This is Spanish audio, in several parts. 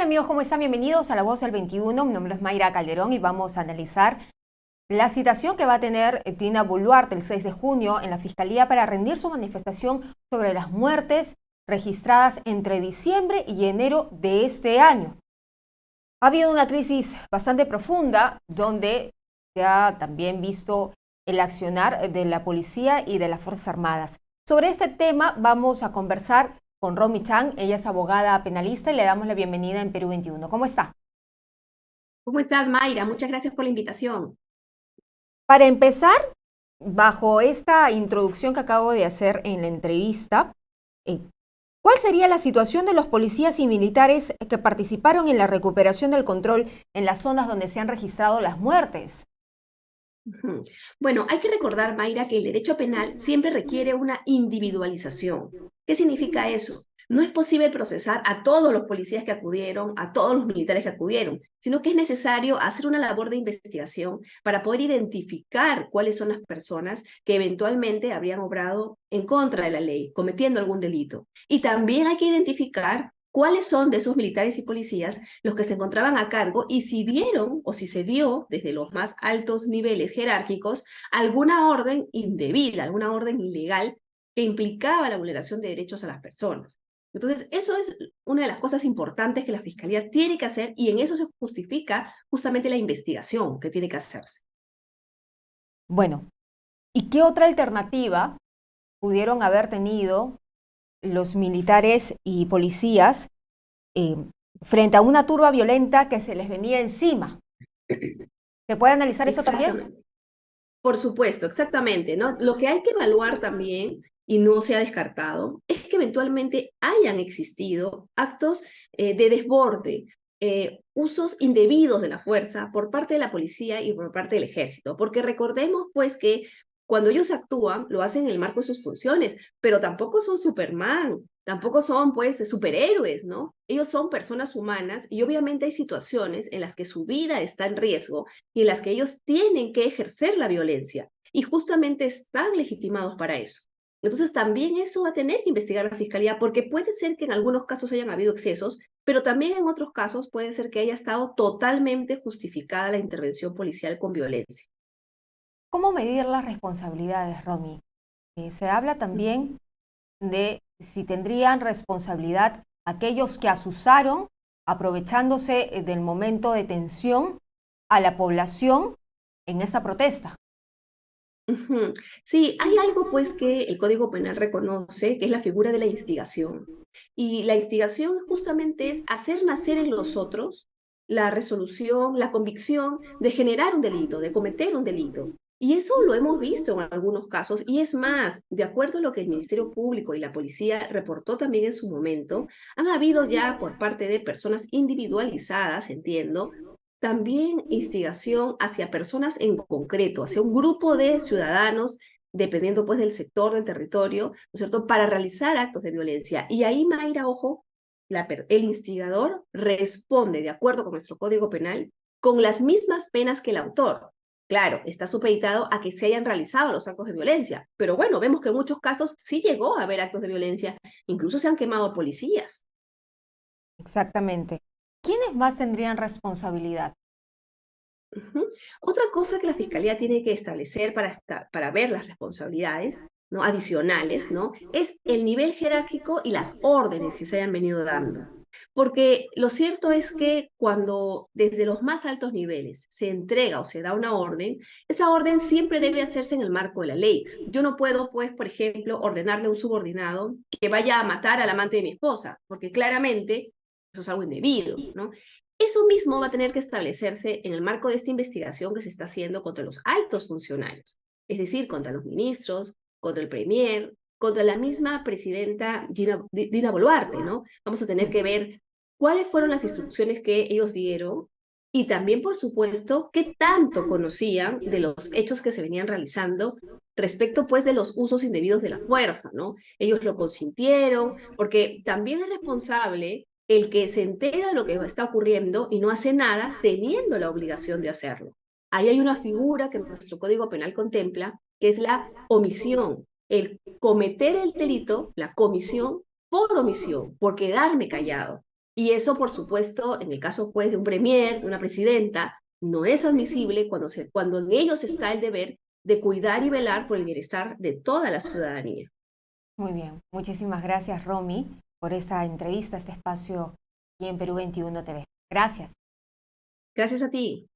amigos? ¿Cómo están? Bienvenidos a La Voz del 21. Mi nombre es Mayra Calderón y vamos a analizar la citación que va a tener Dina Boluarte el 6 de junio en la Fiscalía para rendir su manifestación sobre las muertes registradas entre diciembre y enero de este año. Ha habido una crisis bastante profunda donde se ha también visto el accionar de la policía y de las Fuerzas Armadas. Sobre este tema vamos a conversar con Romy Chang. Ella es abogada penalista y le damos la bienvenida en Perú 21. ¿Cómo está? ¿Cómo estás, Mayra? Muchas gracias por la invitación. Para empezar, bajo esta introducción que acabo de hacer en la entrevista, eh, ¿cuál sería la situación de los policías y militares que participaron en la recuperación del control en las zonas donde se han registrado las muertes? Ujú. Bueno, hay que recordar, Mayra, que el derecho penal siempre requiere una individualización. ¿Qué significa eso? No es posible procesar a todos los policías que acudieron, a todos los militares que acudieron, sino que es necesario hacer una labor de investigación para poder identificar cuáles son las personas que eventualmente habrían obrado en contra de la ley, cometiendo algún delito. Y también hay que identificar cuáles son de esos militares y policías los que se encontraban a cargo y si vieron o si se dio desde los más altos niveles jerárquicos alguna orden indebida, alguna orden ilegal que implicaba la vulneración de derechos a las personas. Entonces, eso es una de las cosas importantes que la Fiscalía tiene que hacer y en eso se justifica justamente la investigación que tiene que hacerse. Bueno, ¿y qué otra alternativa pudieron haber tenido los militares y policías eh, frente a una turba violenta que se les venía encima? ¿Se puede analizar eso también? Exactamente. Por supuesto, exactamente, ¿no? Lo que hay que evaluar también, y no se ha descartado, es que eventualmente hayan existido actos de desborde, usos indebidos de la fuerza por parte de la policía y por parte del ejército, porque recordemos pues que cuando ellos actúan, lo hacen en el marco de sus funciones, pero tampoco son Superman, tampoco son pues superhéroes, ¿no? Ellos son personas humanas y obviamente hay situaciones en las que su vida está en riesgo y en las que ellos tienen que ejercer la violencia y justamente están legitimados para eso. Entonces también eso va a tener que investigar la fiscalía porque puede ser que en algunos casos hayan habido excesos, pero también en otros casos puede ser que haya estado totalmente justificada la intervención policial con violencia. ¿Cómo medir las responsabilidades, Romy? Se habla también de si tendrían responsabilidad aquellos que asusaron, aprovechándose del momento de tensión a la población en esta protesta. Ujú. Sí, hay algo pues que el Código Penal reconoce, que es la figura de la instigación. Y la instigación justamente es hacer nacer en los otros la resolución, la convicción de generar un delito, de cometer un delito. Y eso lo hemos visto en algunos casos. Y es más, de acuerdo a lo que el Ministerio Público y la policía reportó también en su momento, han habido ya por parte de personas individualizadas, entiendo, también instigación hacia personas en concreto, hacia un grupo de ciudadanos, dependiendo pues del sector, del territorio, ¿no es cierto?, para realizar actos de violencia. Y ahí, Mayra, ojo, el instigador responde, de acuerdo con nuestro Código Penal, con las mismas penas que el autor. Claro, está supeditado a que se hayan realizado los actos de violencia, pero bueno, vemos que en muchos casos sí llegó a haber actos de violencia, incluso se han quemado policías. Exactamente. ¿Quiénes más tendrían responsabilidad? Ujú. Otra cosa que la fiscalía tiene que establecer para ver las responsabilidades, ¿no?, adicionales, ¿no?, es el nivel jerárquico y las órdenes que se hayan venido dando. Porque lo cierto es que cuando desde los más altos niveles se entrega o se da una orden, esa orden siempre debe hacerse en el marco de la ley. Yo no puedo, pues, por ejemplo, ordenarle a un subordinado que vaya a matar al amante de mi esposa, porque claramente eso es algo indebido, ¿no? Eso mismo va a tener que establecerse en el marco de esta investigación que se está haciendo contra los altos funcionarios, es decir, contra los ministros, contra el premier, contra la misma presidenta Dina Boluarte, ¿no? Vamos a tener que ver cuáles fueron las instrucciones que ellos dieron y también, por supuesto, qué tanto conocían de los hechos que se venían realizando respecto, pues, de los usos indebidos de la fuerza, ¿no? Ellos lo consintieron, porque también es responsable el que se entera de lo que está ocurriendo y no hace nada teniendo la obligación de hacerlo. Ahí hay una figura que nuestro Código Penal contempla, que es la omisión, el cometer el delito, la comisión por omisión, por quedarme callado. Y eso, por supuesto, en el caso pues de un premier, de una presidenta, no es admisible cuando en ellos está el deber de cuidar y velar por el bienestar de toda la ciudadanía. Muy bien, muchísimas gracias, Romy, por esta entrevista, este espacio aquí en Perú 21 TV. Gracias. Gracias a ti.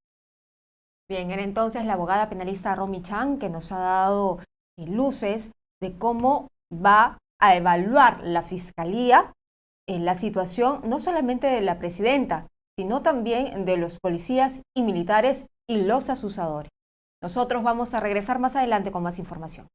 Bien, era entonces la abogada penalista Romy Chang que nos ha dado luces de cómo va a evaluar la Fiscalía en la situación no solamente de la presidenta, sino también de los policías y militares y los asusadores. Nosotros vamos a regresar más adelante con más información.